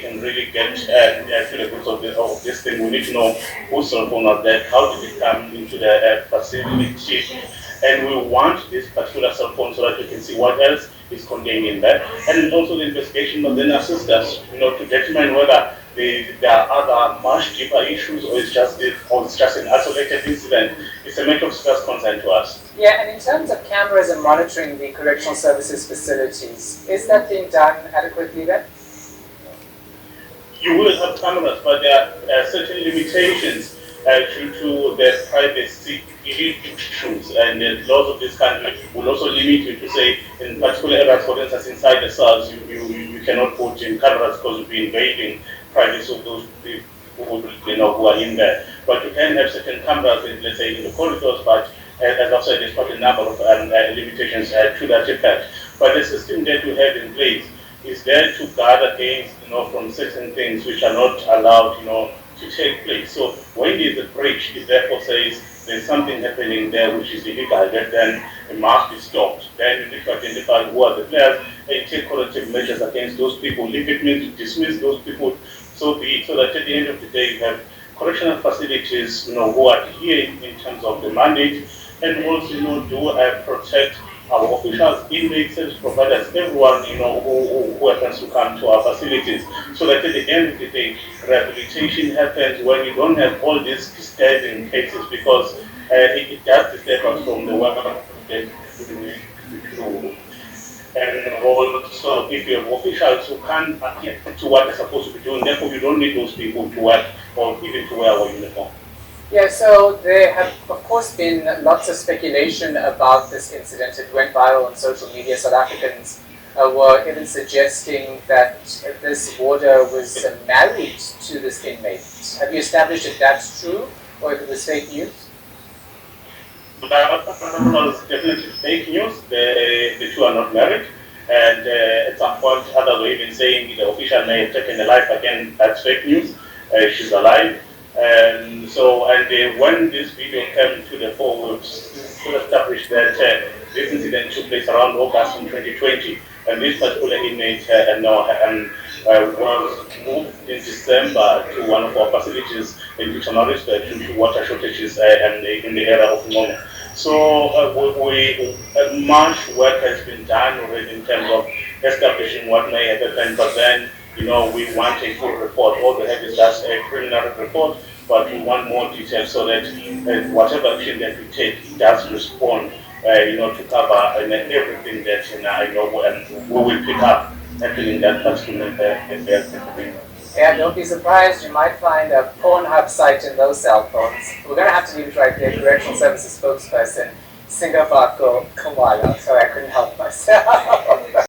can really get to the roots of this thing. We need to know whose cell phone was that, how did it come into the facility, and we want this particular cell phone so that we can see what else is contained in there. And also the investigation will then assist us, to determine whether there are other much deeper issues, or it's just an isolated incident. It's a matter of first concern to us. Yeah, and in terms of cameras and monitoring the correctional services facilities, is that being done adequately then? You will have cameras, but there are certain limitations due to the privacy issues, and the laws of this country will also limit you to say, in particular areas, for instance, inside the cells, you cannot put in cameras because you'll be invading privacy of those people who are in there. But you can have certain cameras, let's say, in the corridors, but as I've said, there's quite a number of limitations to that effect. But the system that we have in place is there to guard against, from certain things which are not allowed, to take place. So when there's a breach, it therefore says there's something happening there which is illegal, that then it must be stopped. Then you need to identify who are the players and take corrective measures against those people. If it means to dismiss those people, so be it. So that at the end of the day, you have correctional facilities, who are here in terms of the mandate, and also, do protect our officials, inmates, service providers, everyone, who happens to come to our facilities, so that at the end of the day, rehabilitation happens when you don't have all these disturbing cases, because it does disturb us from the work that we do. And also, if you have officials who can't adhere to what they're supposed to be doing, therefore you don't need those people to work or even to wear our uniform. Yeah, so there have, of course, been lots of speculation about this incident. It went viral on social media. South Africans were even suggesting that this warder was married to this inmate. Have you established if that's true, or if it was fake news? That was definitely fake news. The two are not married. And at some point, others were even saying the official may have taken a life. Again, that's fake news. She's alive. And when this video came to the fore, we've established that this incident took place around August in 2020, and this particular inmate was moved in December to one of our facilities in Disciplinary due to water shortages in the area of Mono. So much work has been done already in terms of establishing what may have happened, but then we want a full report. All we have is just a preliminary report, but we want more details so that whatever action that we take, it does respond, to cover everything that we will pick up happening in that particular area. Yeah, don't be surprised. You might find a Pornhub site in those cell phones. We're going to have to leave it right there. Correctional Services spokesperson, Singapore Kumala. Sorry, I couldn't help myself.